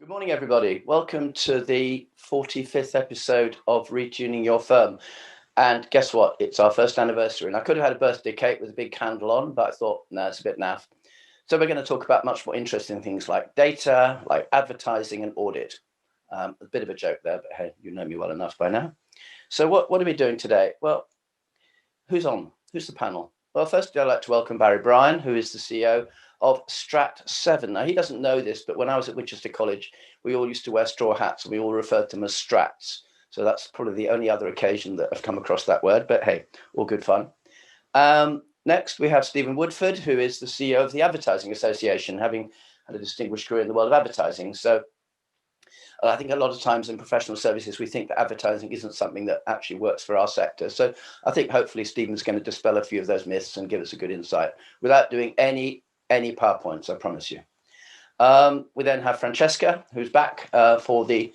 Good morning, everybody. Welcome to the 45th episode of Retuning Your Firm. And guess what? It's our first anniversary. And I could have had a birthday cake with a big candle on, but I thought, no, it's a bit naff. So we're going to talk about much more interesting things like data, like advertising and audit. A bit of a joke there, but hey, you know me well enough by now. So what are we doing today? Well, who's on? Who's the panel? Well, firstly, I'd like to welcome Barrie Brien, who is the CEO of Strat7. Now, he doesn't know this, but when I was at Winchester College, we all used to wear straw hats and we all referred to them as strats. So that's probably the only other occasion that I've come across that word, but hey, all good fun. Next, we have Stephen Woodford, who is the CEO of the Advertising Association, having had a distinguished career in the world of advertising. So I think a lot of times in professional services, we think that advertising isn't something that actually works for our sector. So I think hopefully Stephen's going to dispel a few of those myths and give us a good insight without doing any PowerPoints, I promise you. We then have Francesca, who's back for the,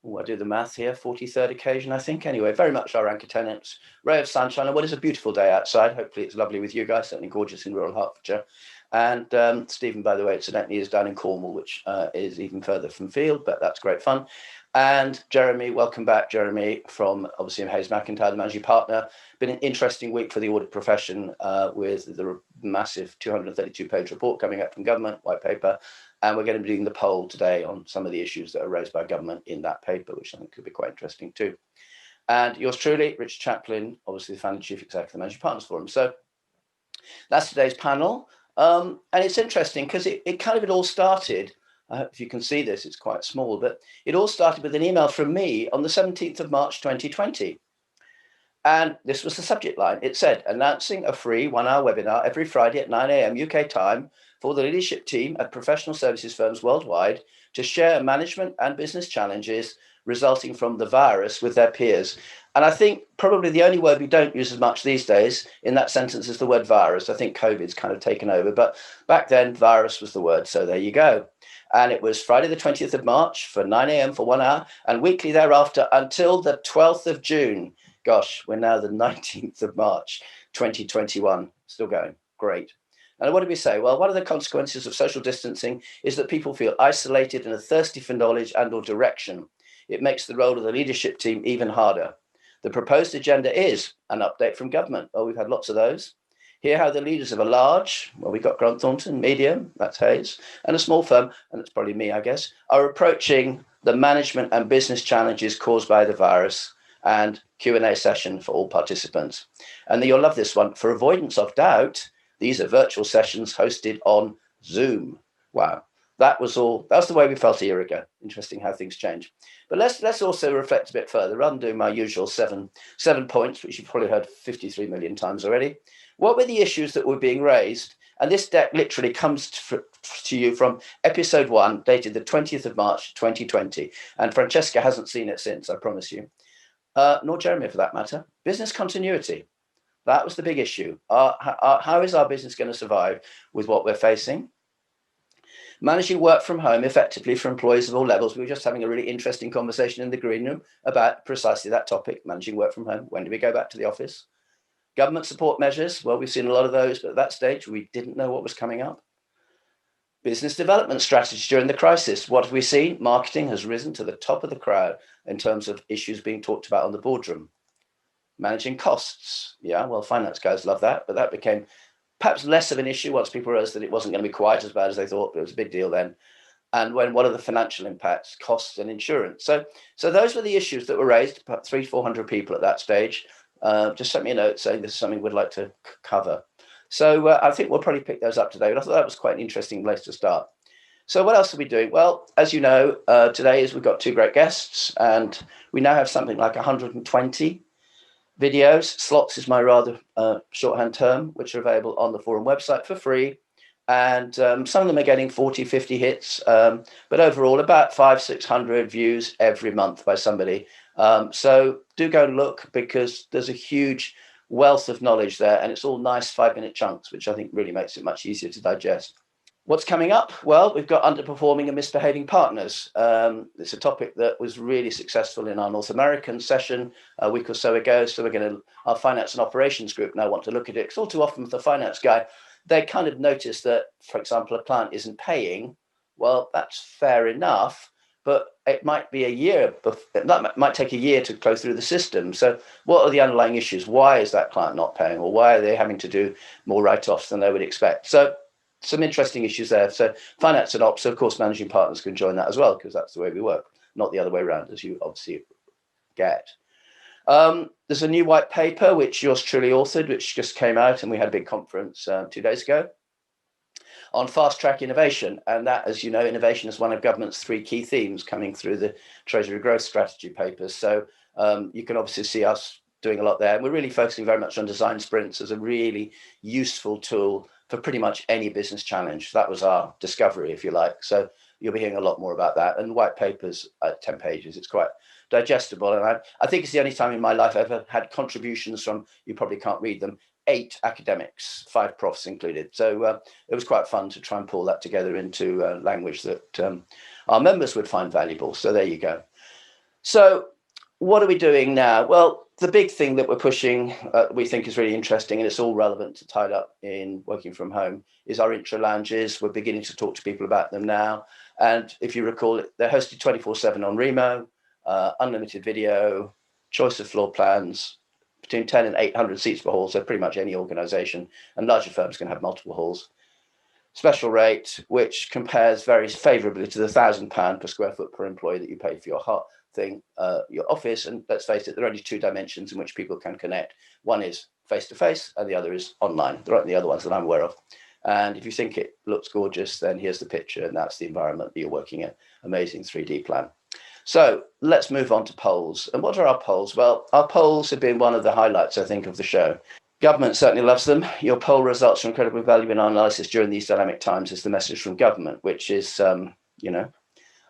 I do the math here, 43rd occasion, I think. Anyway, very much our anchor tenants. Ray of sunshine, and what is a beautiful day outside. Hopefully it's lovely with you guys, certainly gorgeous in rural Hertfordshire. And Stephen, by the way, incidentally, is down in Cornwall, which is even further from field, but that's great fun. And Jeremy, welcome back, Jeremy, from obviously Hayes McIntyre, the managing partner. Been an interesting week for the audit profession with the massive 232-page report coming up from government, white paper. And we're going to be doing the poll today on some of the issues that are raised by government in that paper, which I think could be quite interesting too. And yours truly, Richard Chaplin, obviously the founder and chief executive of the Managing Partners Forum. So that's today's panel. And it's interesting because it all started, I hope if you can see this, it's quite small, but it all started with an email from me on the 17th of March, 2020. And this was the subject line. It said, announcing a free 1-hour webinar every Friday at 9 a.m. UK time for the leadership team at professional services firms worldwide to share management and business challenges resulting from the virus with their peers. And I think probably the only word we don't use as much these days in that sentence is the word virus. I think COVID's kind of taken over, but back then virus was the word. So there you go. And it was Friday the 20th of March for 9 a.m. for 1 hour and weekly thereafter until the 12th of June. Gosh, we're now the 19th of March, 2021. Still going. Great. And what did we say? Well, one of the consequences of social distancing is that people feel isolated and are thirsty for knowledge and or direction. It makes the role of the leadership team even harder. The proposed agenda is an update from government. Oh, we've had lots of those. Hear how the leaders of a large, well, we've got Grant Thornton, medium, that's Hayes, and a small firm, and it's probably me, I guess, are approaching the management and business challenges caused by the virus, and Q&A session for all participants. And you'll love this one. For avoidance of doubt, these are virtual sessions hosted on Zoom. Wow. That was the way we felt a year ago. Interesting how things change. But let's also reflect a bit further, rather than doing my usual seven points, which you've probably heard 53 million times already. What were the issues that were being raised? And this deck literally comes to you from episode 1, dated the 20th of March, 2020. And Francesca hasn't seen it since, I promise you. Nor Jeremy for that matter. Business continuity. That was the big issue. How is our business going to survive with what we're facing? Managing work from home effectively for employees of all levels. We were just having a really interesting conversation in the green room about precisely that topic, managing work from home. When do we go back to the office? Government support measures. Well, we've seen a lot of those, but at that stage, we didn't know what was coming up. Business development strategy during the crisis. What have we seen? Marketing has risen to the top of the crowd in terms of issues being talked about on the boardroom. Managing costs. Yeah, well, finance guys love that, but that became perhaps less of an issue once people realized that it wasn't going to be quite as bad as they thought, but it was a big deal then. And what are the financial impacts, costs and insurance? So those were the issues that were raised, about 300-400 people at that stage. Just sent me a note saying this is something we'd like to cover. So I think we'll probably pick those up today. But I thought that was quite an interesting place to start. So what else are we doing? Well, as you know, today we've got 2 great guests, and we now have something like 120 videos. Slots is my rather shorthand term, which are available on the forum website for free. And some of them are getting 40, 50 hits, but overall about 500-600 views every month by somebody. So do go and look, because there's a huge wealth of knowledge there, and it's all nice 5-minute chunks, which I think really makes it much easier to digest. What's coming up? Well, we've got underperforming and misbehaving partners. It's a topic that was really successful in our North American session a week or so ago. So our finance and operations group now want to look at it. Because all too often with the finance guy, they kind of notice that, for example, a client isn't paying. Well, that's fair enough. but it might be a year. That might take a year to go through the system. So what are the underlying issues? Why is that client not paying, or why are they having to do more write-offs than they would expect? So some interesting issues there. So finance and ops, of course, managing partners can join that as well, because that's the way we work, not the other way around, as you obviously get. There's a new white paper, which yours truly authored, which just came out, and we had a big conference 2 days ago on fast track innovation. And that, as you know, innovation is one of government's 3 key themes coming through the Treasury Growth Strategy papers. So you can obviously see us doing a lot there. And we're really focusing very much on design sprints as a really useful tool for pretty much any business challenge. That was our discovery, if you like. So you'll be hearing a lot more about that. And white papers at 10 pages. It's quite digestible. And I think it's the only time in my life I've ever had contributions from, you probably can't read them, 8 academics, 5 profs included. So it was quite fun to try and pull that together into language that our members would find valuable. So there you go. So what are we doing now? Well, the big thing that we're pushing, we think is really interesting, and it's all relevant to Tied Up in working from home, is our intro lounges. We're beginning to talk to people about them now. And if you recall, they're hosted 24/7 on Remo, unlimited video, choice of floor plans, between 10 and 800 seats per hall, so pretty much any organization, and larger firms can have multiple halls. Special rate, which compares very favorably to the £1,000 per square foot per employee that you pay for your office. And let's face it, there are only 2 dimensions in which people can connect. One is face-to-face, and the other is online. There aren't the other ones that I'm aware of. And if you think it looks gorgeous, then here's the picture, and that's the environment that you're working in. Amazing 3D plan. So let's move on to polls. And what are our polls? Well, our polls have been one of the highlights, I think, of the show. Government certainly loves them. Your poll results are incredibly valuable in our analysis during these dynamic times, is the message from government, which is, you know,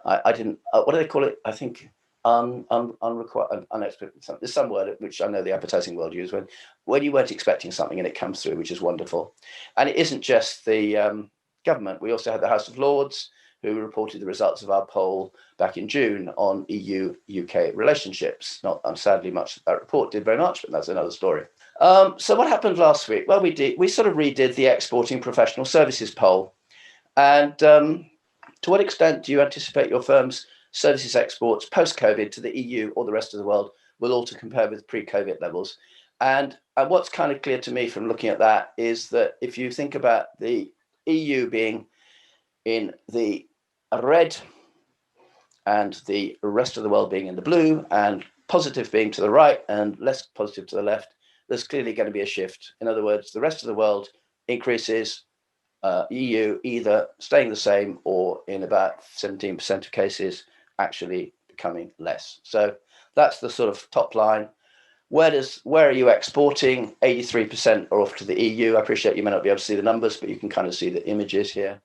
I didn't, what do they call it? I think unrequired, unexpected. There's some word which I know the advertising world use when you weren't expecting something and it comes through, which is wonderful. And it isn't just the government. We also had the House of Lords, who reported the results of our poll back in June on EU-UK relationships. Not sadly much that report did very much, but that's another story. So what happened last week? Well, we sort of redid the exporting professional services poll. And to what extent do you anticipate your firm's services exports post-COVID to the EU or the rest of the world will alter compared with pre-COVID levels? And what's kind of clear to me from looking at that is that if you think about the EU being in the red and the rest of the world being in the blue, and positive being to the right and less positive to the left, there's clearly going to be a shift. In other words, the rest of the world increases, EU either staying the same or in about 17% of cases actually becoming less. So that's the sort of top line. Where are you exporting? 83% are off to the EU. I appreciate you may not be able to see the numbers, but you can kind of see the images here.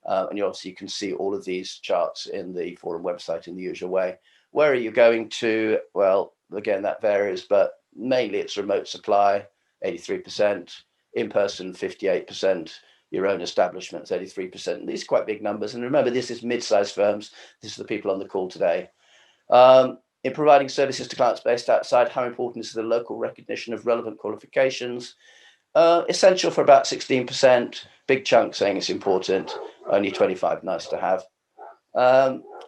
And you obviously can see all of these charts in the forum website in the usual way. Where are you going to? Well, again, that varies, but mainly it's remote supply, 83%, in-person, 58%, your own establishments, 83%. These are quite big numbers. And remember, this is mid-sized firms. This is the people on the call today. In providing services to clients based outside, how important is the local recognition of relevant qualifications? Essential for about 16%, big chunk saying it's important, only 25 nice to have.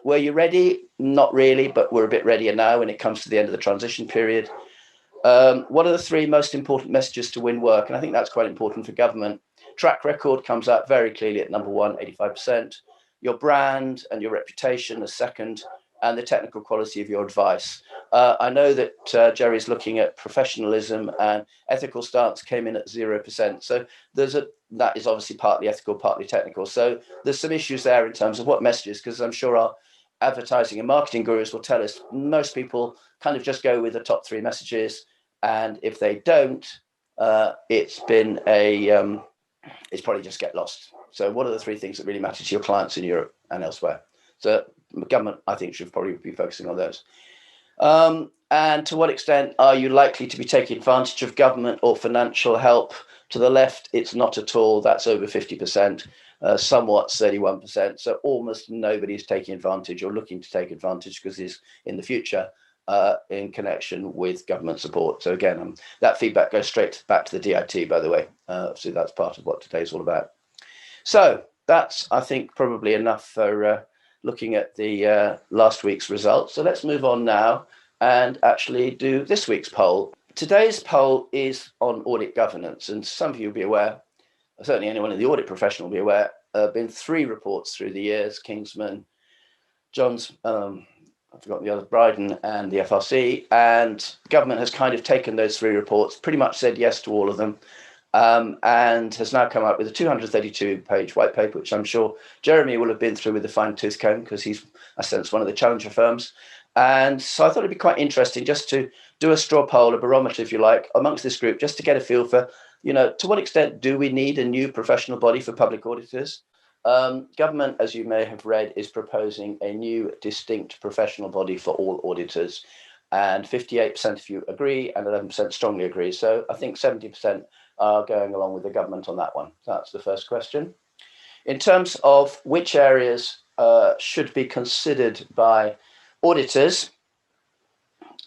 Were you ready? Not really, but we're a bit readier now when it comes to the end of the transition period. What are the 3 most important messages to win work? And I think that's quite important for government. Track record comes out very clearly at number 1, 85%. Your brand and your reputation as second, and the technical quality of your advice. I know that Jerry's looking at professionalism, and ethical stance came in at 0%. So that is obviously partly ethical, partly technical. So there's some issues there in terms of what messages, because I'm sure our advertising and marketing gurus will tell us most people kind of just go with the top 3 messages. And if they don't, it's probably just get lost. So what are the 3 things that really matter to your clients in Europe and elsewhere? So the government, I think, should probably be focusing on those. And to what extent are you likely to be taking advantage of government or financial help? To the left, it's not at all. That's over 50%, somewhat 31%. So almost nobody's taking advantage or looking to take advantage because it's in the future in connection with government support. So again, that feedback goes straight back to the DIT, by the way. So that's part of what today's all about. So that's, I think, probably enough for looking at the last week's results. So let's move on now and actually do this week's poll. Today's poll is on audit governance, and some of you will be aware, certainly anyone in the audit profession will be aware, there have been 3 reports through the years, Kingsman, John's, I've forgotten the other, Brien and the FRC, and government has kind of taken those 3 reports, pretty much said yes to all of them, and has now come up with a 232-page white paper, which I'm sure Jeremy will have been through with a fine-tooth comb because he's, I sense, one of the challenger firms. And so I thought it'd be quite interesting just to do a straw poll, a barometer, if you like, amongst this group, just to get a feel for, to what extent do we need a new professional body for public auditors? Government, as you may have read, is proposing a new distinct professional body for all auditors, and 58% of you agree and 11% strongly agree. So I think 70% are going along with the government on that one. That's the first question. In terms of which areas should be considered by auditors,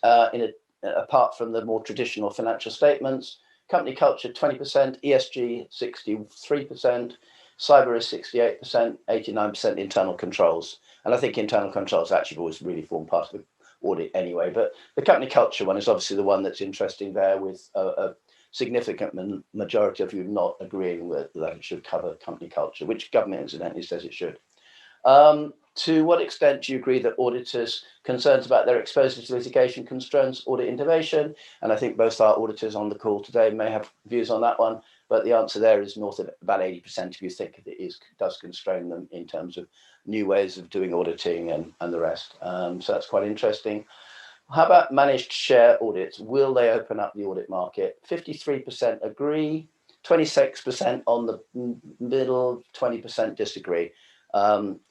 apart from the more traditional financial statements, company culture 20%, ESG 63%, cyber is 68%, 89% internal controls. And I think internal controls actually always really form part of the audit anyway. But the company culture one is obviously the one that's interesting there, with a significant majority of you not agreeing that it should cover company culture, which government incidentally says it should. To what extent do you agree that auditors' concerns about their exposure to litigation constrains audit innovation? And I think both our auditors on the call today may have views on that one, but the answer there is north of about 80% of you think that it does constrain them in terms of new ways of doing auditing and the rest. So that's quite interesting. How about managed share audits? Will they open up the audit market? 53% agree, 26% on the middle, 20% disagree.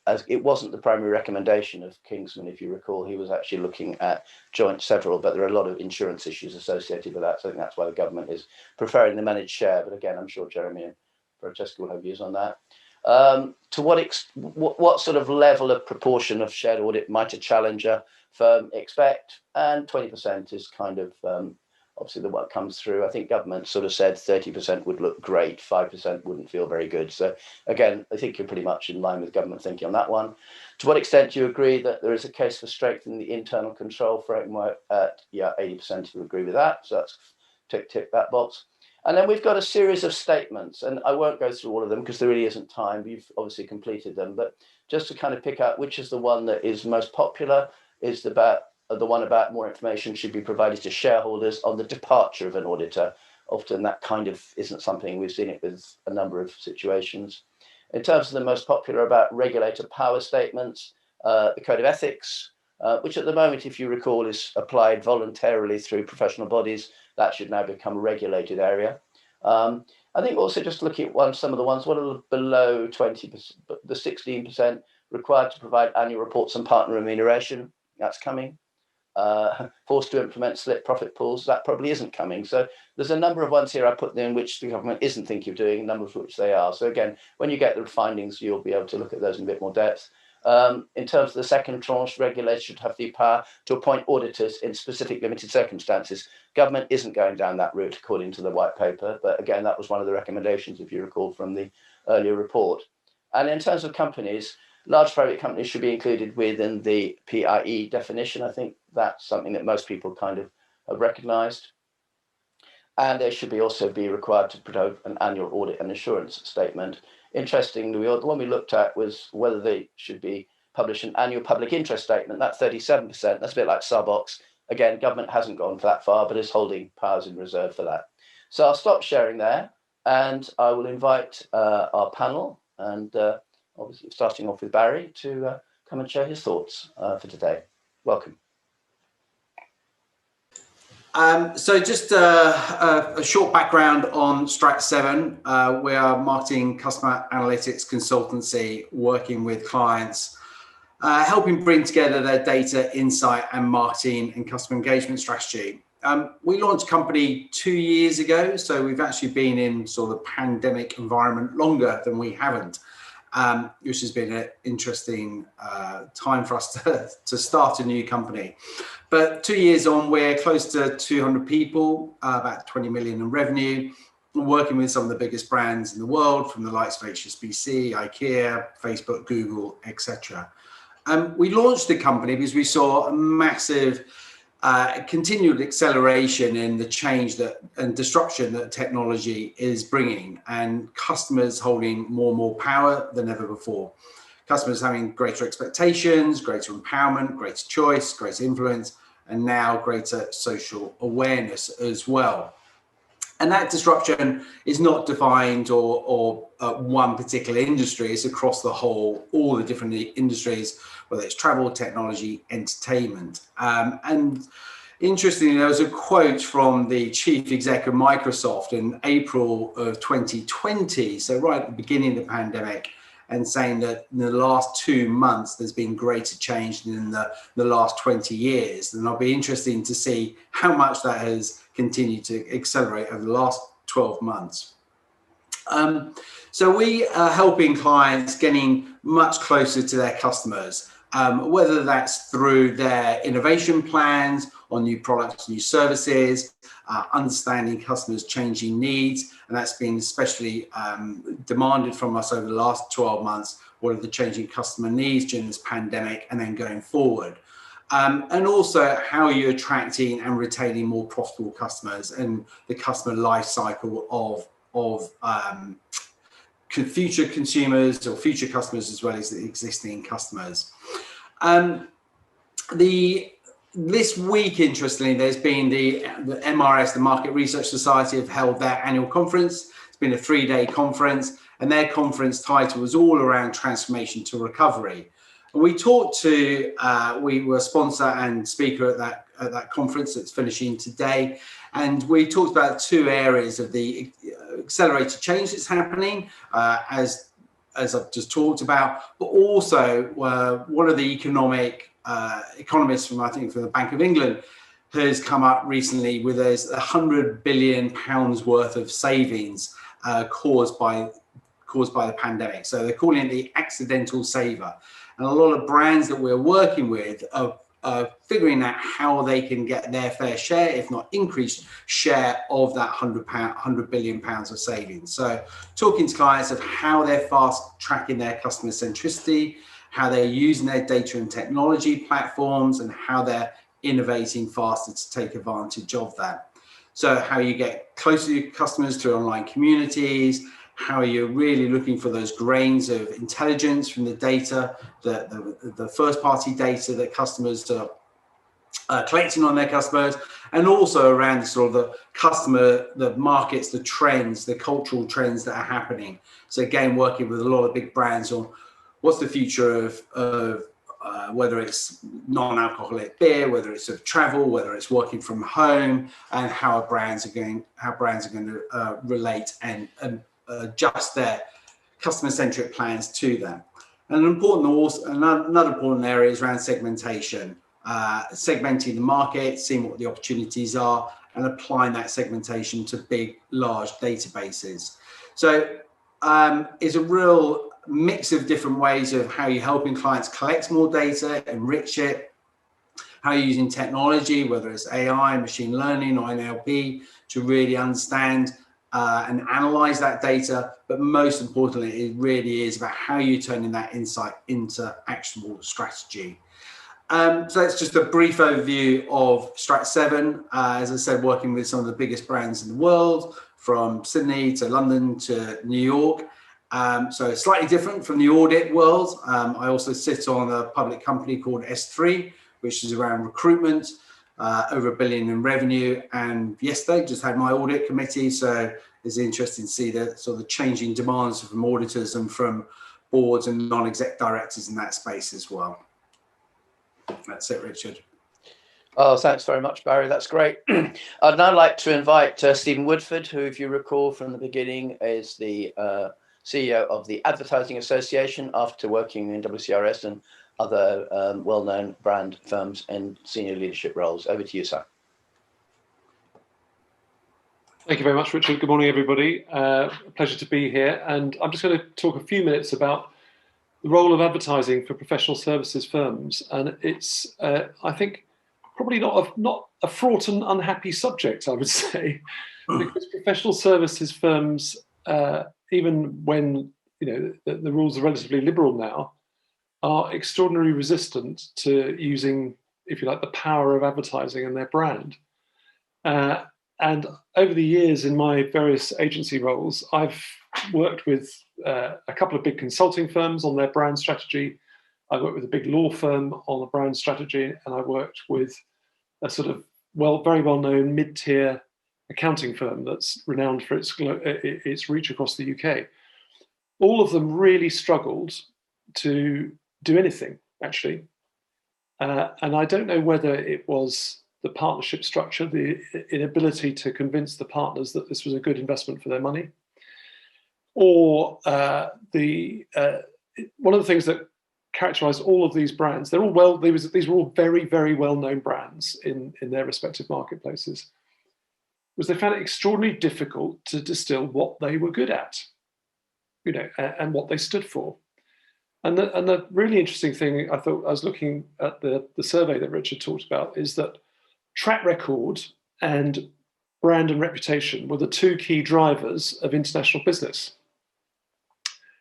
As it wasn't the primary recommendation of Kingsman, if you recall. He was actually looking at joint several, but there are a lot of insurance issues associated with that. So I think that's why the government is preferring the managed share. But again, I'm sure Jeremy and Francesca will have views on that. To what sort of level of proportion of shared audit might a challenger firm expect? And 20% is kind of obviously what comes through. I think government sort of said 30% would look great, 5% wouldn't feel very good. So again, I think you're pretty much in line with government thinking on that one. To what extent do you agree that there is a case for strengthening the internal control framework? 80% who agree with that. So that's tick that box. And then we've got a series of statements, and I won't go through all of them because there really isn't time. You've obviously completed them, but just to kind of pick out which is the one that is most popular is the one about more information should be provided to shareholders on the departure of an auditor. Often that kind of isn't something, we've seen it with a number of situations. In terms of the most popular about regulator power statements, the code of ethics, which at the moment, if you recall, is applied voluntarily through professional bodies. That should now become a regulated area. I think also just looking at some of the ones, what are below 20%, the 16% required to provide annual reports on partner remuneration. That's coming. Forced to implement split profit pools, that probably isn't coming. So there's a number of ones here I put in which the government isn't thinking of doing, a number of which they are. So again, when you get the findings, you'll be able to look at those in a bit more depth. In terms of the second tranche, regulators should have the power to appoint auditors in specific limited circumstances. Government isn't going down that route according to the white paper, but again, that was one of the recommendations, if you recall, from the earlier report. And in terms of companies, large private companies should be included within the PIE definition. I think that's something that most people kind of have recognised. And they should also be required to provide an annual audit and assurance statement. Interestingly, the one we looked at was whether they should be publish an annual public interest statement. That's 37%. That's a bit like Sarbox. Again, government hasn't gone for that far, but is holding powers in reserve for that. So I'll stop sharing there, and I will invite our panel, and obviously starting off with Barrie, to come and share his thoughts for today. Welcome. So just a short background on Strat 7. We are a marketing customer analytics consultancy working with clients, helping bring together their data, insight and marketing and customer engagement strategy. We launched a company 2 years ago, so we've actually been in sort of the pandemic environment longer than we haven't, which has been an interesting time for us to start a new company. But 2 years on, we're close to 200 people, about 20 million in revenue, working with some of the biggest brands in the world, from the likes of HSBC, IKEA, Facebook, Google, etc. We launched the company because we saw a massive continued acceleration in the change and disruption that technology is bringing, and customers holding more and more power than ever before. Customers having greater expectations, greater empowerment, greater choice, greater influence, and now greater social awareness as well. And that disruption is not defined or one particular industry. It's across all the different industries, whether it's travel, technology, entertainment. And interestingly, there was a quote from the chief exec of Microsoft in April of 2020, so right at the beginning of the pandemic, and saying that in the last 2 months, there's been greater change than in the last 20 years. And I'll be interested to see how much that has continued to accelerate over the last 12 months. So we are helping clients getting much closer to their customers, whether that's through their innovation plans on new products, new services, understanding customers' changing needs. And that's been especially demanded from us over the last 12 months. What are the changing customer needs during this pandemic and then going forward? And also how you're attracting and retaining more profitable customers and the customer life cycle of future consumers or future customers as well as the existing customers. This week, interestingly, there's been the MRS, the Market Research Society, have held their annual conference. It's been a 3-day conference, and their conference title was all around transformation to recovery. And we talked to, we were sponsor and speaker at that conference that's finishing today, and we talked about 2 areas of the accelerated change that's happening, as I've just talked about, but also one of the economists from, I think, from the Bank of England has come up recently with £100 billion worth of savings caused by the pandemic. So they're calling it the accidental saver. And a lot of brands that we're working with are figuring out how they can get their fair share, if not increased share, of that £100 billion of savings. So talking to clients of how they're fast tracking their customer centricity, how they're using their data and technology platforms, and how they're innovating faster to take advantage of that. So how you get closer to your customers through online communities, how you're really looking for those grains of intelligence from the data, the first-party data that customers are collecting on their customers, and also around the sort of the customer, the markets, the trends, the cultural trends that are happening. So again, working with a lot of big brands on what's the future of whether it's non-alcoholic beer, whether it's of travel, whether it's working from home, and how brands are going to relate and adjust their customer-centric plans to that. And another important area is around segmentation, segmenting the market, seeing what the opportunities are, and applying that segmentation to big, large databases. So it's a real mix of different ways of how you're helping clients collect more data, enrich it, how you're using technology, whether it's AI, machine learning, or NLP, to really understand and analyze that data. But most importantly, it really is about how you're turning that insight into actionable strategy. So that's just a brief overview of Strat 7. As I said, working with some of the biggest brands in the world, from Sydney to London to New York. So it's slightly different from the audit world. I also sit on a public company called S3, which is around recruitment, over $1 billion in revenue. And yesterday just had my audit committee. So it's interesting to see the sort of changing demands from auditors and from boards and non-exec directors in that space as well. That's it, Richard. Oh, thanks very much, Barry. That's great. I'd now like to invite Stephen Woodford, who, if you recall from the beginning, is the CEO of the Advertising Association after working in WCRS and other well-known brand firms in senior leadership roles. Over to you, sir. Thank you very much, Richard. Good morning, everybody. A pleasure to be here. And I'm just going to talk a few minutes about the role of advertising for professional services firms. And it's, I think, probably not a fraught and unhappy subject, I would say, because professional services firms, even when the rules are relatively liberal now, are extraordinarily resistant to using, if you like, the power of advertising and their brand. And over the years in my various agency roles, I've worked with a couple of big consulting firms on their brand strategy. I worked with a big law firm on a brand strategy, and I worked with a sort of very well-known mid-tier accounting firm that's renowned for its reach across the UK. All of them really struggled to do anything, actually. And I don't know whether it was the partnership structure, the inability to convince the partners that this was a good investment for their money, or one of the things that characterized all of these brands, these were all very, very well-known brands in their respective marketplaces, was they found it extraordinarily difficult to distill what they were good at, and what they stood for. And the really interesting thing, I thought, I was looking at the survey that Richard talked about, is that track record and brand and reputation were the two key drivers of international business.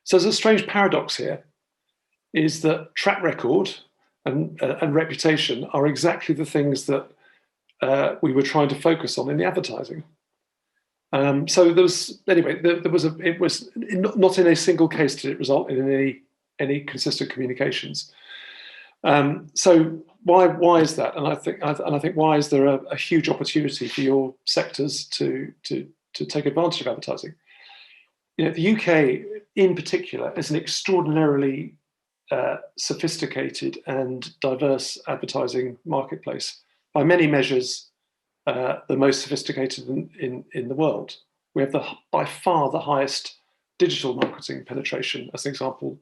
So there's a strange paradox here, is that track record and reputation are exactly the things that we were trying to focus on in the advertising. So there was not in a single case did it result in any consistent communications. So why is that? And I think why is there a huge opportunity for your sectors to take advantage of advertising? The UK in particular is an extraordinarily sophisticated and diverse advertising marketplace. By many measures, the most sophisticated in the world. We have by far the highest digital marketing penetration. As an example,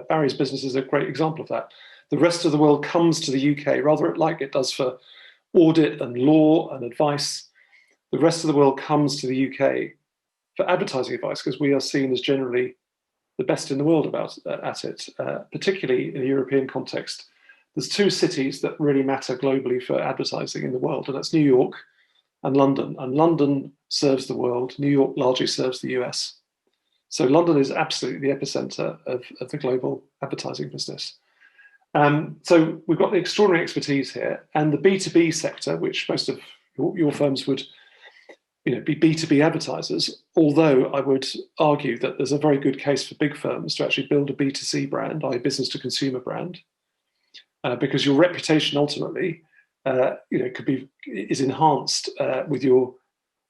Barrie's business is a great example of that. The rest of the world comes to the UK, rather like it does for audit and law and advice. The rest of the world comes to the UK for advertising advice, because we are seen as generally the best in the world at it, particularly in a European context. There's two cities that really matter globally for advertising in the world, and that's New York and London. And London serves the world. New York largely serves the US. So London is absolutely the epicenter of the global advertising business. So we've got the extraordinary expertise here, and the B2B sector, which most of your firms would be B2B advertisers, although I would argue that there's a very good case for big firms to actually build a B2C brand, i.e. business to consumer brand, because your reputation ultimately is enhanced with your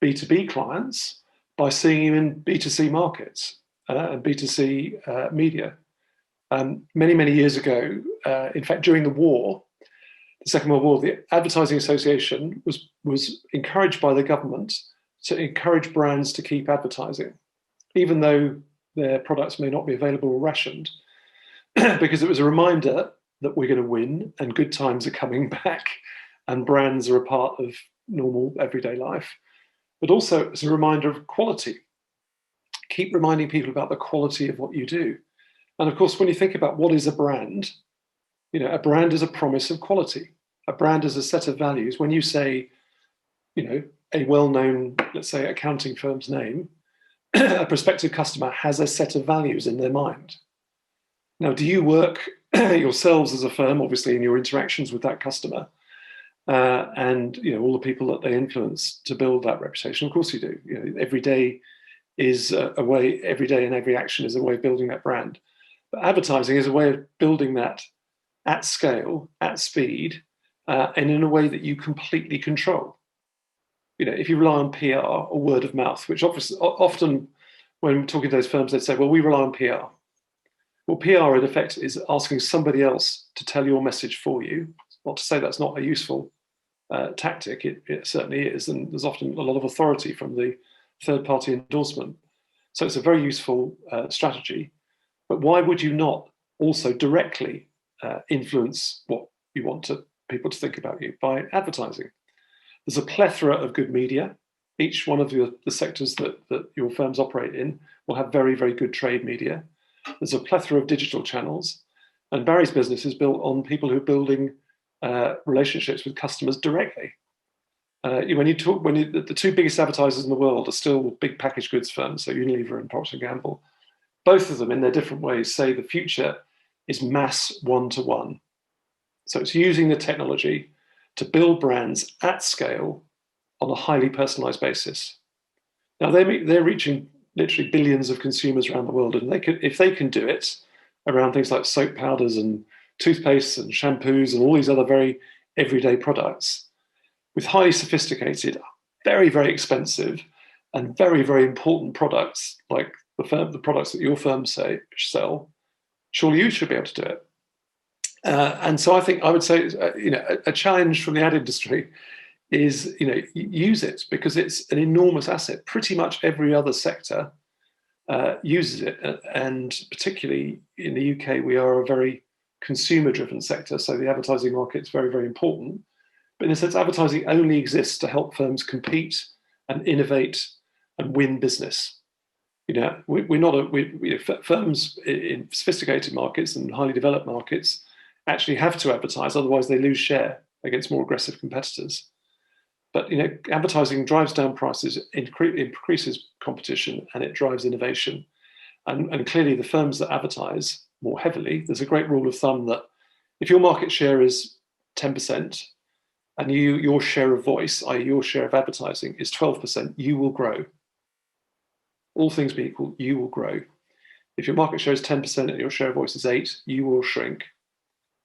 B2B clients by seeing you in B2C markets and B2C media. Many, many years ago, in fact, during the Second World War, the Advertising Association was encouraged by the government to encourage brands to keep advertising, even though their products may not be available or rationed, because it was a reminder that we're going to win and good times are coming back and brands are a part of normal everyday life. But also it's a reminder of quality. Keep reminding people about the quality of what you do. And of course, when you think about what is a brand is a promise of quality. A brand is a set of values. When you say, a well-known, let's say, accounting firm's name, a prospective customer has a set of values in their mind. Now, do you work yourselves as a firm, obviously, in your interactions with that customer, and all the people that they influence to build that reputation? Of course you do. Every day is a way. Every day and every action is a way of building that brand. But advertising is a way of building that at scale, at speed, and in a way that you completely control. If you rely on PR or word of mouth, which often when talking to those firms, they say, well, we rely on PR. Well, PR in effect is asking somebody else to tell your message for you. Not to say that's not a useful tactic, it certainly is, and there's often a lot of authority from the third-party endorsement. So it's a very useful strategy. But why would you not also directly influence what you want people to think about you by advertising? There's a plethora of good media. Each one of the sectors that your firms operate in will have very, very good trade media. There's a plethora of digital channels. And Barrie's business is built on people who are building relationships with customers directly. The two biggest advertisers in the world are still big packaged goods firms, so Unilever and Procter & Gamble. Both of them, in their different ways, say the future is mass one-to-one. So it's using the technology to build brands at scale on a highly personalized basis. Now they're reaching literally billions of consumers around the world, and if they can do it around things like soap powders and toothpastes and shampoos and all these other very everyday products, with highly sophisticated, very, very expensive, and very, very important products like the products that your firm sell, surely you should be able to do it. And so I would say, a challenge from the ad industry is, use it, because it's an enormous asset. Pretty much every other sector uses it, and particularly in the UK, we are a very consumer-driven sector, so the advertising market is very, very important. But in a sense, advertising only exists to help firms compete and innovate and win business. Firms in sophisticated markets and highly developed markets actually have to advertise, otherwise they lose share against more aggressive competitors. But advertising drives down prices, increases competition, and it drives innovation. And clearly, the firms that advertise more heavily, there's a great rule of thumb that if your market share is 10%, and your share of voice, i.e. your share of advertising, is 12%, you will grow. All things being equal, you will grow. If your market share is 10% and your share of voice is 8%, you will shrink.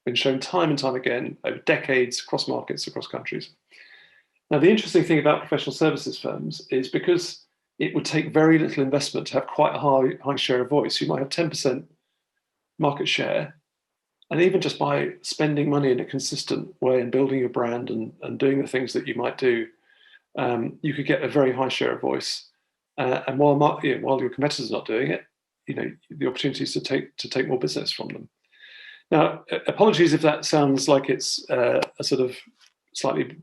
Been shown time and time again over decades, across markets, across countries. Now, the interesting thing about professional services firms is because it would take very little investment to have quite a high share of voice. You might have 10% market share, and even just by spending money in a consistent way and building your brand and doing the things that you might do, you could get a very high share of voice. And while your competitors are not doing it, the opportunities to take more business from them. Now, apologies if that sounds like it's a sort of slightly,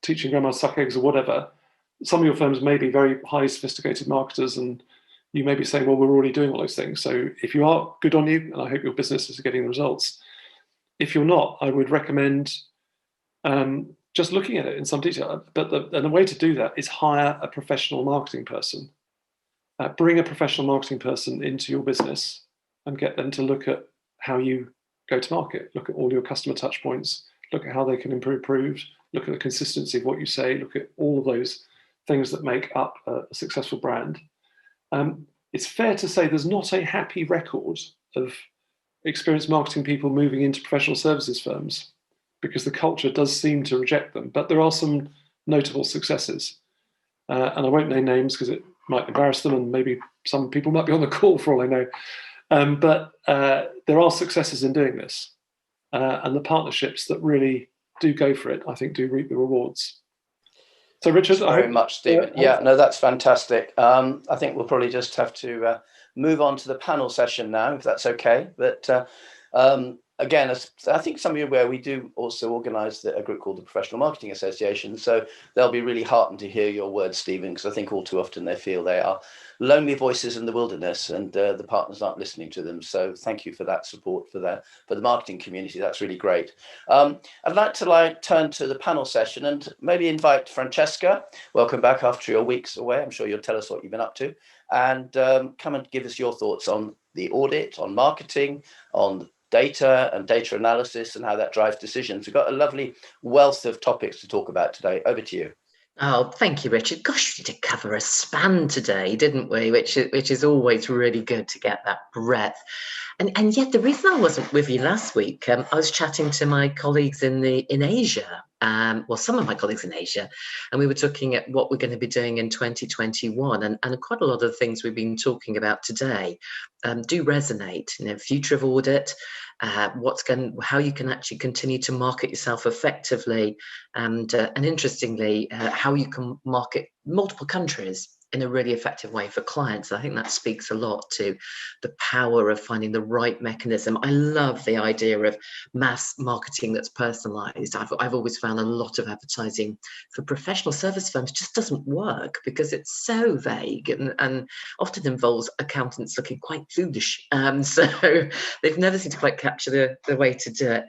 teaching grandma to suck eggs or whatever. Some of your firms may be very highly sophisticated marketers, and you may be saying, well, we're already doing all those things. So if you are, good on you, and I hope your business is getting the results. If you're not, I would recommend just looking at it in some detail. But the way to do that is hire a professional marketing person. Bring a professional marketing person into your business and get them to look at how you go to market, look at all your customer touch points, look at how they can improve, look at the consistency of what you say, look at all of those things that make up a successful brand. It's fair to say there's not a happy record of experienced marketing people moving into professional services firms, because the culture does seem to reject them. But there are some notable successes. And I won't name names because it might embarrass them, and maybe some people might be on the call for all I know. But there are successes in doing this. And the partnerships that really do go for it, I think, do reap the rewards. So, Richard, Thanks very much, Stephen. Yeah, no, that's fantastic. I think we'll probably just have to move on to the panel session now, if that's okay. But again, I think some of you are aware, we do also organise a group called the Professional Marketing Association. So they'll be really heartened to hear your words, Stephen, because I think all too often they feel they are lonely voices in the wilderness, and the partners aren't listening to them. So thank you for that support for the marketing community. That's really great. I'd like to turn to the panel session and maybe invite Francesca. Welcome back after your weeks away. I'm sure you'll tell us what you've been up to, and come and give us your thoughts on the audit, on marketing, on data and data analysis, and how that drives decisions. We've got a lovely wealth of topics to talk about today. Over to you. Oh, thank you, Richard. Gosh, we did cover a span today, didn't we? Which is always really good to get that breadth. And yet, the reason I wasn't with you last week, I was chatting to my colleagues in Asia. Some of my colleagues in Asia, and we were talking at what we're going to be doing in 2021, and quite a lot of the things we've been talking about today do resonate. Future of audit, how you can actually continue to market yourself effectively, and interestingly, how you can market multiple countries in a really effective way for clients. I think that speaks a lot to the power of finding the right mechanism. I love the idea of mass marketing that's personalized. I've always found a lot of advertising for professional service firms just doesn't work because it's so vague and often involves accountants looking quite foolish. So they've never seemed to quite capture the way to do it.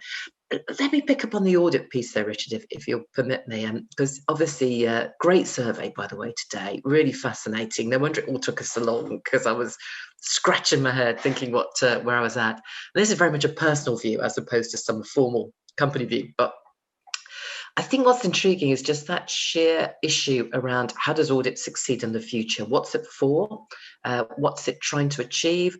let me pick up on the audit piece there, Richard, if you'll permit me, because obviously great survey, by the way, today, really fascinating. No wonder it all took us so long, because I was scratching my head thinking where I was at. And this is very much a personal view as opposed to some formal company view, but I think what's intriguing is just that sheer issue around how does audit succeed in the future? What's it for? What's it trying to achieve?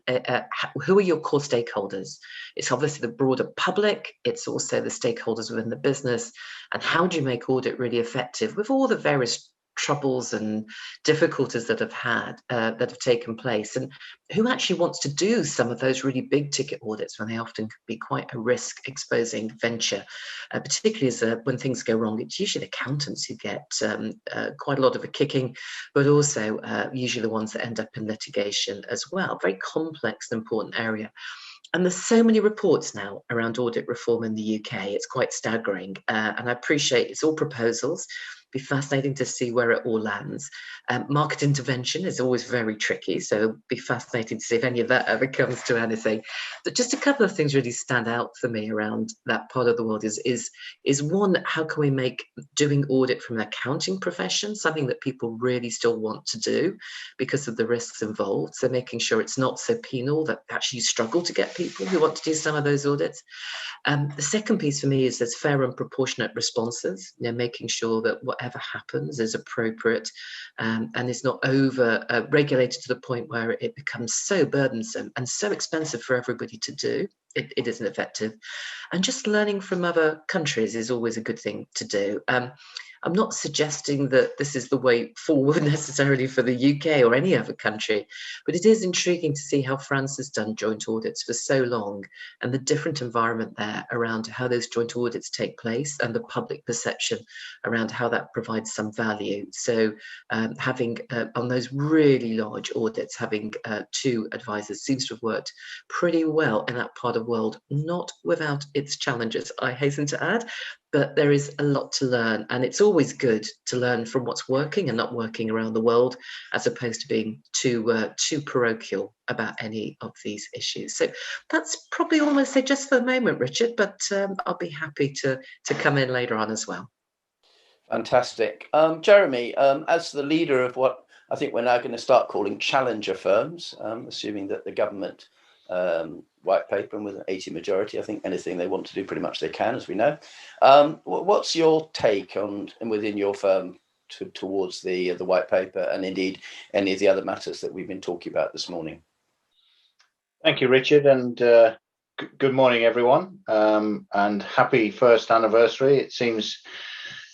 Who are your core stakeholders? It's obviously the broader public. It's also the stakeholders within the business. And how do you make audit really effective with all the various troubles and difficulties that have taken place, and who actually wants to do some of those really big ticket audits when they often can be quite a risk exposing venture, particularly as when things go wrong. It's usually accountants who get quite a lot of a kicking, but also usually the ones that end up in litigation as well. Very complex and important area. And there's so many reports now around audit reform in the UK. It's quite staggering. And I appreciate it's all proposals. Be fascinating to see where it all lands. Market intervention is always very tricky, so it'll be fascinating to see if any of that ever comes to anything. But just a couple of things really stand out for me around that part of the world is one, how can we make doing audit from an accounting profession something that people really still want to do because of the risks involved? So making sure it's not so penal that actually you struggle to get people who want to do some of those audits. The second piece for me is there's fair and proportionate responses, making sure that whatever happens is appropriate and is not over regulated to the point where it becomes so burdensome and so expensive for everybody to do. It isn't effective. And just learning from other countries is always a good thing to do. I'm not suggesting that this is the way forward necessarily for the UK or any other country, but it is intriguing to see how France has done joint audits for so long and the different environment there around how those joint audits take place and the public perception around how that provides some value. So having on those really large audits, having two advisors seems to have worked pretty well in that part of the world, not without its challenges, I hasten to add. But there is a lot to learn, and it's always good to learn from what's working and not working around the world, as opposed to being too parochial about any of these issues. So that's probably all I'll say just for the moment, Richard, but I'll be happy to come in later on as well. Fantastic. Jeremy, as the leader of what I think we're now going to start calling challenger firms, assuming that the government white paper and with an 80 majority, I think anything they want to do, pretty much they can, as we know. What's your take on and within your firm towards the white paper and indeed any of the other matters that we've been talking about this morning? Thank you, Richard, and good morning, everyone, and happy first anniversary. It seems,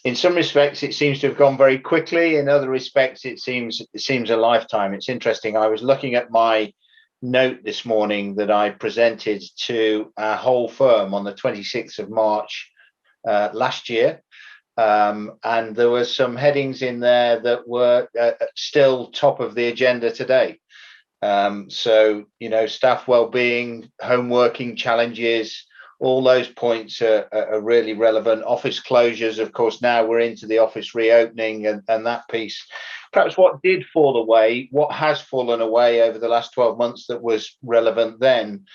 in some respects, it seems to have gone very quickly. In other respects, it seems a lifetime. It's interesting. I was looking at my note this morning that I presented to our whole firm on the 26th of March last year, and there were some headings in there that were still top of the agenda today. So, staff well-being, home working challenges, all those points are really relevant. Office closures, of course, now we're into the office reopening and that piece. Perhaps what did fall away, what has fallen away over the last 12 months that was relevant then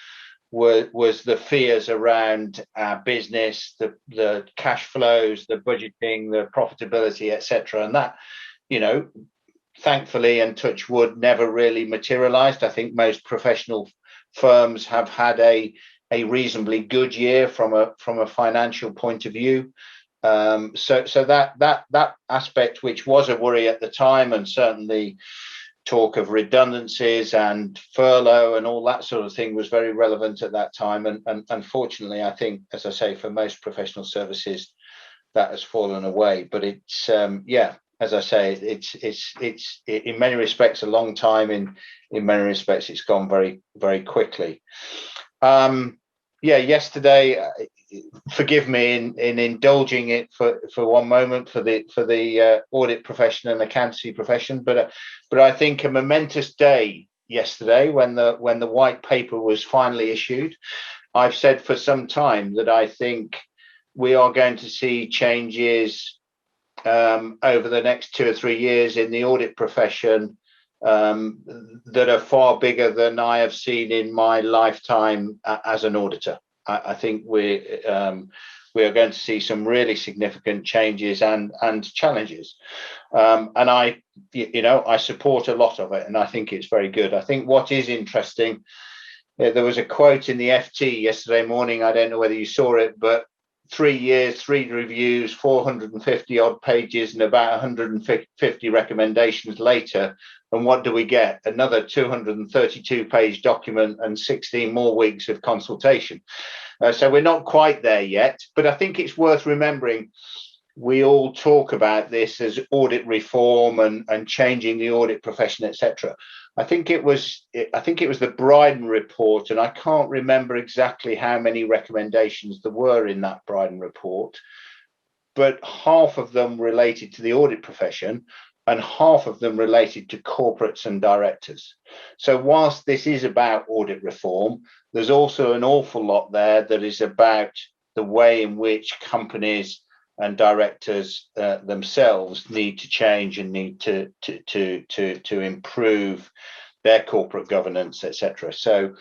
was the fears around our business, the cash flows, the budgeting, the profitability, etc. And that, thankfully, and touch wood, never really materialized. I think most professional firms have had a reasonably good year from a financial point of view. So that aspect, which was a worry at the time, and certainly talk of redundancies and furlough and all that sort of thing was very relevant at that time. And unfortunately, I think, as I say, for most professional services, that has fallen away. But it's as I say, it's in many respects a long time. In many respects, it's gone very, very quickly. Yesterday, forgive me in indulging it for one moment for the audit profession and accountancy profession, but I think a momentous day yesterday when the white paper was finally issued. I've said for some time that I think we are going to see changes over the next 2 or 3 years in the audit profession that are far bigger than I have seen in my lifetime as an auditor. I think we are going to see some really significant changes and challenges. And I support a lot of it, and I think it's very good. I think what is interesting, there was a quote in the FT yesterday morning. I don't know whether you saw it, but 3 years, 3 reviews, 450 odd pages, and about 150 recommendations later. And what do we get? Another 232 page document and 16 more weeks of consultation. So we're not quite there yet, but I think it's worth remembering we all talk about this as audit reform and changing the audit profession, etc. I think it was the Brien report, and I can't remember exactly how many recommendations there were in that Brien report, but half of them related to the audit profession and half of them related to corporates and directors. So whilst this is about audit reform, there's also an awful lot there that is about the way in which companies and directors themselves need to change and need to improve their corporate governance, etc. So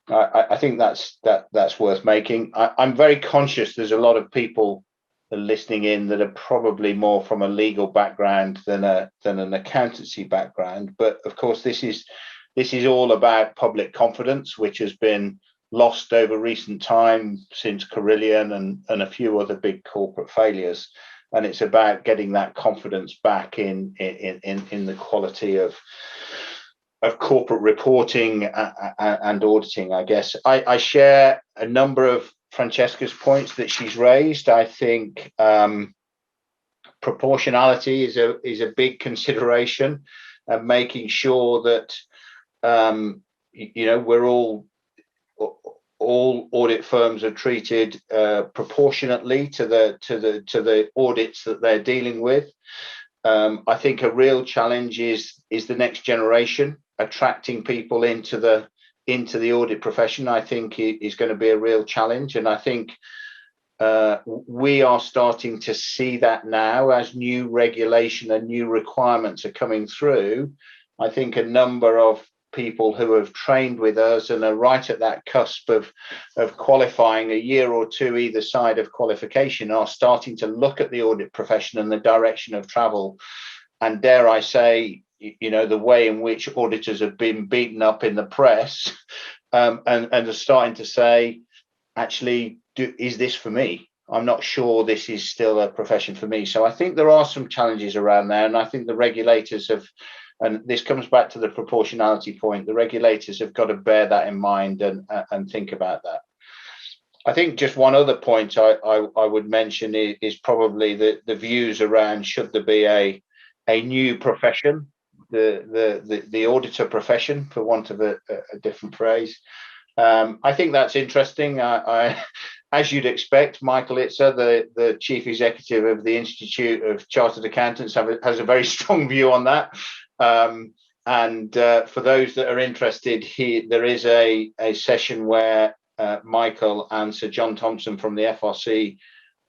I think that's worth making. I'm very conscious there's a lot of people listening in that are probably more from a legal background than an accountancy background. But of course, this is all about public confidence, which has been lost over recent time since Carillion and a few other big corporate failures, and it's about getting that confidence back in the quality of corporate reporting and auditing. I guess I share a number of Francesca's points that she's raised. I think proportionality is a big consideration, and making sure that we're all audit firms are treated proportionately to the audits that they're dealing with. I think a real challenge is the next generation. Attracting people into the audit profession, I think, is going to be a real challenge, and I think we are starting to see that now as new regulation and new requirements are coming through. I think a number of people who have trained with us and are right at that cusp of qualifying a year or two either side of qualification are starting to look at the audit profession and the direction of travel. And dare I say, the way in which auditors have been beaten up in the press, and are starting to say, actually, is this for me? I'm not sure this is still a profession for me. So I think there are some challenges around there, and I think the regulators have, and this comes back to the proportionality point, the regulators have got to bear that in mind and think about that. I think just one other point I would mention is probably the views around, should there be a new profession, the auditor profession, for want of a different phrase. I think that's interesting. As you'd expect, Michael Itzer, the chief executive of the Institute of Chartered Accountants, has a very strong view on that. And for those that are interested, there is a session where Michael and Sir John Thompson from the FRC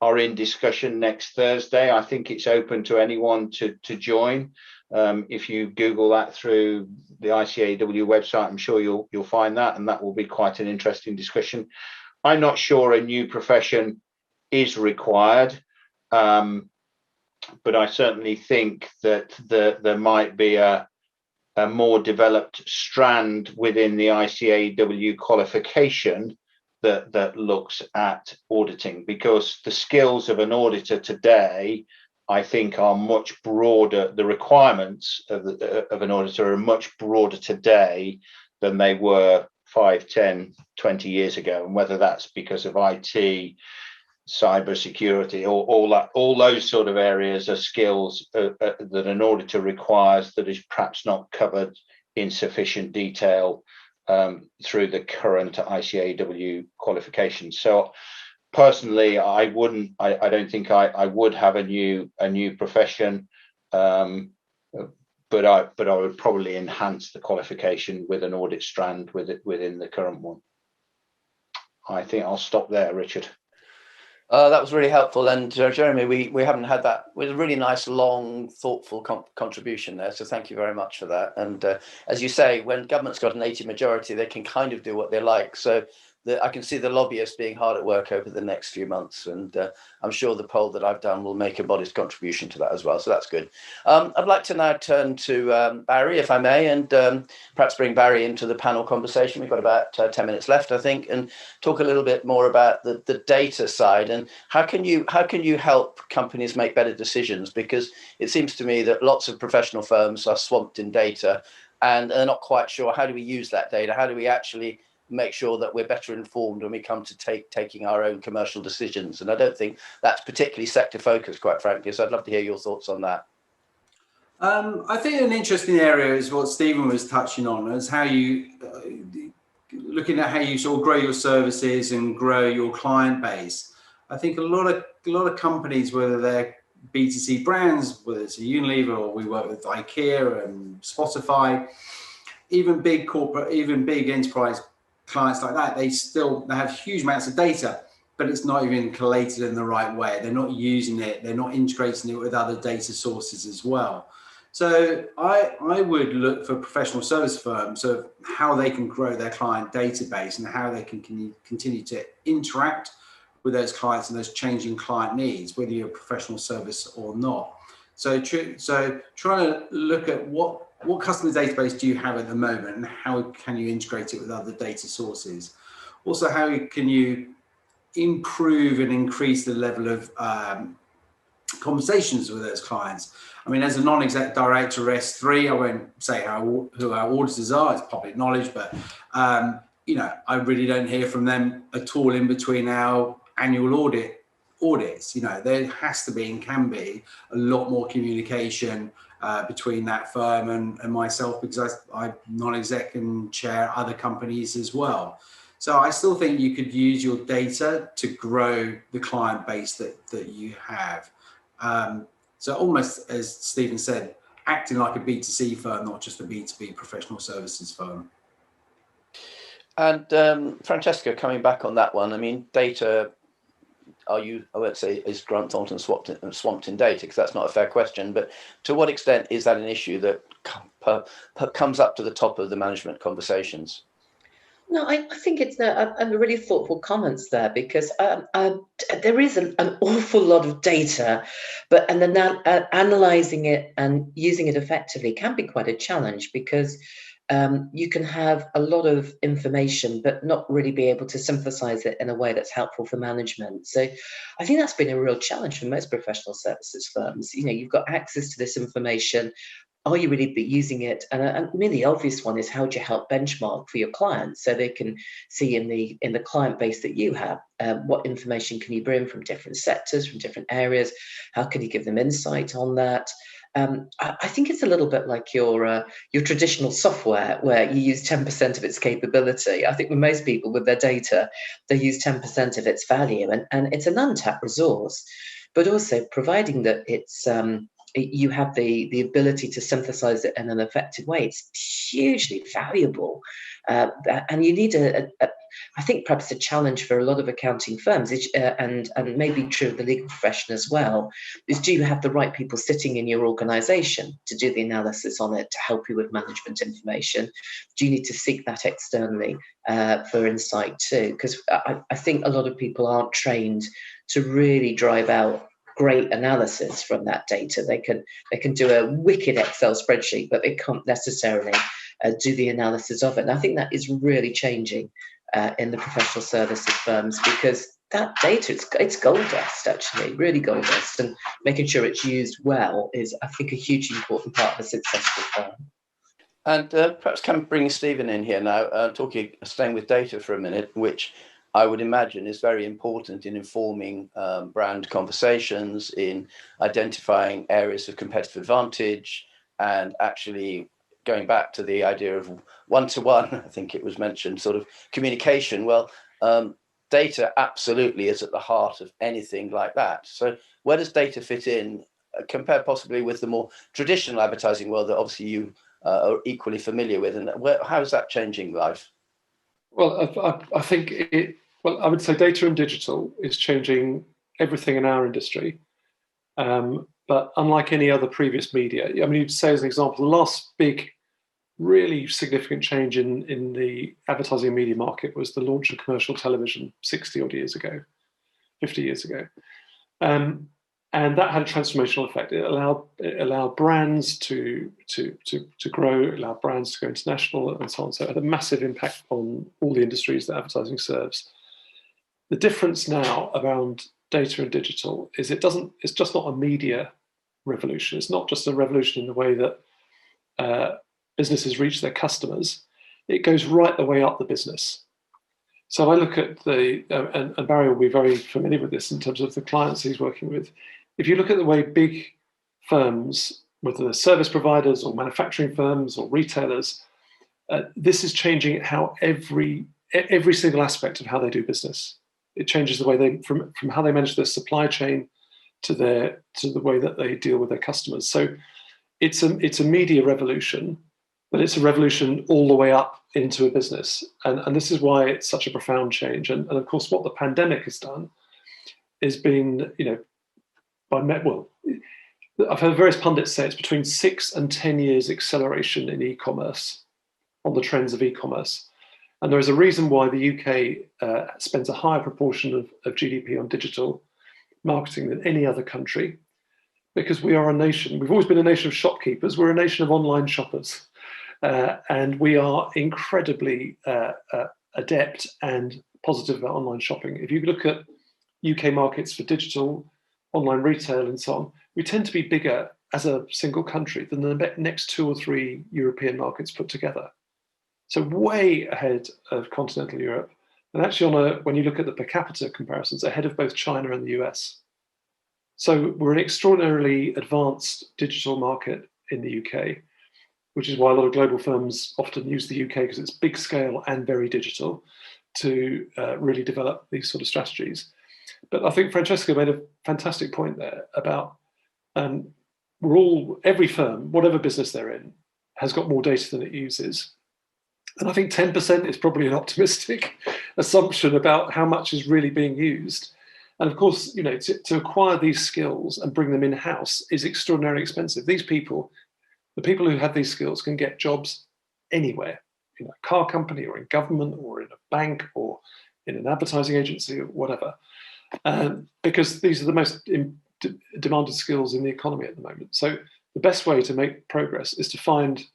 are in discussion next Thursday. I think it's open to anyone to join. If you Google that through the ICAEW website, I'm sure you'll find that, and that will be quite an interesting discussion. I'm not sure a new profession is required, but I certainly think that there might be a more developed strand within the ICAEW qualification that looks at auditing, because the skills of an auditor today, I think, are much broader. The requirements of an auditor are much broader today than they were 5, 10, 20 years ago. And whether that's because of IT, cybersecurity, or all those sort of areas are skills that an auditor requires that is perhaps not covered in sufficient detail through the current ICAEW qualification. So personally, I don't think I would have a new profession, but I would probably enhance the qualification with an audit strand within the current one. I think I'll stop there, Richard. That was really helpful, and Jeremy, we haven't had that. It was a really nice, long, thoughtful contribution there. So thank you very much for that. And as you say, when government's got an 80 majority, they can kind of do what they like. So I can see the lobbyists being hard at work over the next few months, and I'm sure the poll that I've done will make a modest contribution to that as well. So that's good. I'd like to now turn to Barrie, if I may, and perhaps bring Barrie into the panel conversation. We've got about 10 minutes left, I think, and talk a little bit more about the data side and how can you help companies make better decisions? Because it seems to me that lots of professional firms are swamped in data and are not quite sure, how do we use that data? How do we actually make sure that we're better informed when we come to taking our own commercial decisions? And I don't think that's particularly sector focused, quite frankly. So I'd love to hear your thoughts on that. I think an interesting area is what Stephen was touching on, is how you looking at how you sort of grow your services and grow your client base. I think a lot of companies, whether they're B2C brands, whether it's a Unilever or we work with IKEA and Spotify, even big corporate, even big enterprise clients like that, they have huge amounts of data, but it's not even collated in the right way. They're not using it. They're not integrating it with other data sources as well. So I would look for professional service firms of how they can grow their client database and how they can continue to interact with those clients and those changing client needs, whether you're a professional service or not. So trying to look at what customer database do you have at the moment and how can you integrate it with other data sources? Also, how can you improve and increase the level of conversations with those clients? I mean, as a non-exec director of S3, I won't say who our auditors are, it's public knowledge, but you know, I really don't hear from them at all in between our annual audits. You know, there has to be and can be a lot more communication between that firm and myself, because I'm non-exec and chair other companies as well. So I still think you could use your data to grow the client base that you have. So almost, as Stephen said, acting like a B2C firm, not just a B2B professional services firm. And Francesca, coming back on that one, I mean, data, I won't say is Grant Thornton swamped in data, because that's not a fair question, but to what extent is that an issue that comes up to the top of the management conversations? No, I think it's a really thoughtful comments there, because there is an awful lot of data, and then analysing it and using it effectively can be quite a challenge, because you can have a lot of information but not really be able to synthesize it in a way that's helpful for management. So I think that's been a real challenge for most professional services firms. You know, you've got access to this information. Are you really using it? And I mean, the obvious one is, how do you help benchmark for your clients so they can see in the client base that you have, what information can you bring from different sectors, from different areas? How can you give them insight on that? I think it's a little bit like your traditional software, where you use 10% of its capability. I think with most people, with their data, they use 10% of its value, and it's an untapped resource. But also, providing that you have the ability to synthesize it in an effective way, it's hugely valuable. And you need I think perhaps a challenge for a lot of accounting firms, and maybe true of the legal profession as well, is, do you have the right people sitting in your organization to do the analysis on it, to help you with management information? Do you need to seek that externally for insight too? Because I think a lot of people aren't trained to really drive out great analysis from that data. They can do a wicked Excel spreadsheet, but they can't necessarily do the analysis of it. And I think that is really changing in the professional services firms, because that data, it's gold dust, actually, really gold dust, and making sure it's used well is, I think, a hugely important part of a successful firm. And perhaps can bring Stephen in here now, staying with data for a minute, which I would imagine is very important in informing brand conversations, in identifying areas of competitive advantage, and actually going back to the idea of one-to-one, I think it was mentioned, sort of communication. Well, data absolutely is at the heart of anything like that. So where does data fit in, compared possibly with the more traditional advertising world that obviously you are equally familiar with, and how is that changing life? Well, I think I would say data and digital is changing everything in our industry. But unlike any other previous media, I mean, you'd say, as an example, the last big really significant change in the advertising and media market was the launch of commercial television 60 odd years ago, 50 years ago. And that had a transformational effect. It allowed brands to grow, it allowed brands to go international and so on. So it had a massive impact on all the industries that advertising serves. The difference now around data and digital is it's just not a media revolution. It's not just a revolution in the way that businesses reach their customers. It goes right the way up the business. So I look at and Barrie will be very familiar with this in terms of the clients he's working with. If you look at the way big firms, whether they're service providers or manufacturing firms or retailers, this is changing how every single aspect of how they do business. It changes the way from how they manage their supply chain to the way that they deal with their customers. So it's a media revolution, but it's a revolution all the way up into a business. And this is why it's such a profound change. And of course, what the pandemic has done is been, I've heard various pundits say it's between 6 and 10 years acceleration in e-commerce, on the trends of e-commerce. And there is a reason why the UK spends a higher proportion of GDP on digital marketing than any other country, because we are a nation. We've always been a nation of shopkeepers. We're a nation of online shoppers. And we are incredibly adept and positive about online shopping. If you look at UK markets for digital, online retail and so on, we tend to be bigger as a single country than the next 2 or 3 European markets put together. So way ahead of continental Europe. And actually when you look at the per capita comparisons, ahead of both China and the US. So we're an extraordinarily advanced digital market in the UK, which is why a lot of global firms often use the UK, because it's big scale and very digital, to really develop these sort of strategies. But I think Francesca made a fantastic point there about every firm, whatever business they're in, has got more data than it uses. And I think 10% is probably an optimistic assumption about how much is really being used. And of course, to acquire these skills and bring them in-house is extraordinarily expensive. These people, the people who have these skills, can get jobs anywhere, in a car company or in government or in a bank or in an advertising agency or whatever, because these are the most demanded skills in the economy at the moment. So the best way to make progress is to find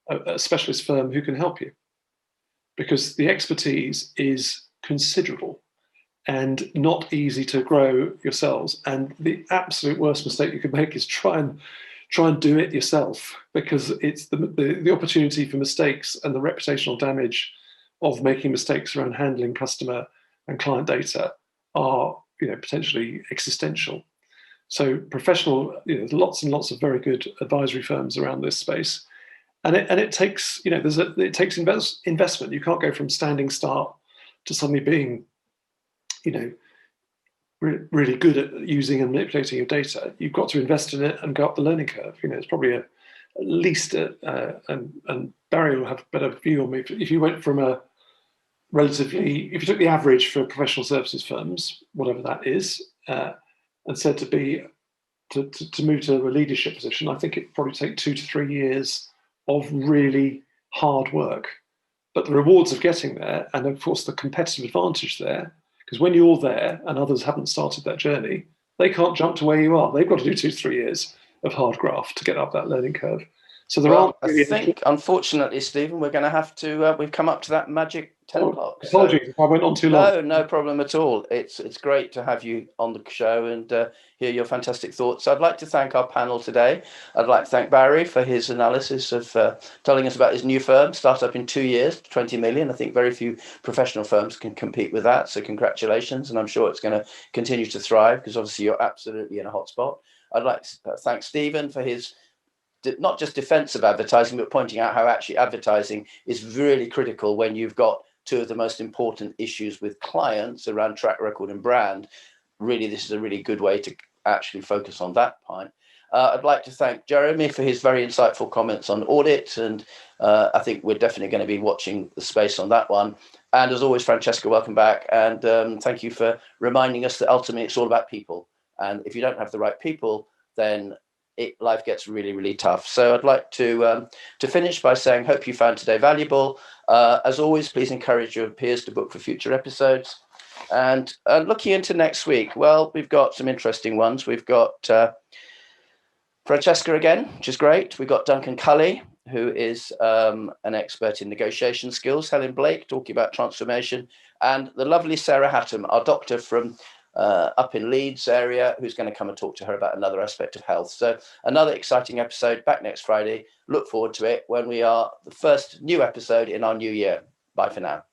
a specialist firm who can help you, because the expertise is considerable and not easy to grow yourselves. And the absolute worst mistake you could make is try and do it yourself, because it's the opportunity for mistakes and the reputational damage of making mistakes around handling customer and client data are potentially existential. So professional, there's lots and lots of very good advisory firms around this space, and it takes it takes investment. You can't go from standing start to suddenly being really good at using and manipulating your data. You've got to invest in it and go up the learning curve. It's probably at least and Barrie will have a better view on me. If you went from if you took the average for professional services firms, whatever that is, and said to move to a leadership position, I think it'd probably take 2 to 3 years of really hard work. But the rewards of getting there, and of course the competitive advantage there, because when you're there and others haven't started that journey, they can't jump to where you are. They've got to do 2 to 3 years of hard graft to get up that learning curve. So I think, unfortunately, Stephen, we're going to have to. We've come up to that magic 10 o'clock. Apologies if I went on too long. No problem at all. It's great to have you on the show and hear your fantastic thoughts. I'd like to thank our panel today. I'd like to thank Barrie for his analysis of telling us about his new firm, start up in 2 years, 20 million. I think very few professional firms can compete with that. So congratulations, and I'm sure it's going to continue to thrive, because obviously you're absolutely in a hot spot. I'd like to thank Stephen for his not just defense of advertising, but pointing out how actually advertising is really critical when you've got 2 of the most important issues with clients around track record and brand. Really, this is a really good way to actually focus on that point. I'd like to thank Jeremy for his very insightful comments on audit, and I think we're definitely going to be watching the space on that one. And as always, Francesca, welcome back, and thank you for reminding us that ultimately it's all about people. And if you don't have the right people, then life gets really, really tough. So I'd like to finish by saying, hope you found today valuable. As always, please encourage your peers to book for future episodes. And looking into next week, well, we've got some interesting ones. We've got Francesca again, which is great. We've got Duncan Cully, who is an expert in negotiation skills. Helen Blake talking about transformation. And the lovely Sarah Hatton, our doctor from up in Leeds area, who's going to come and talk to her about another aspect of health. So another exciting episode back next Friday. Look forward to it when we are the first new episode in our new year. Bye for now.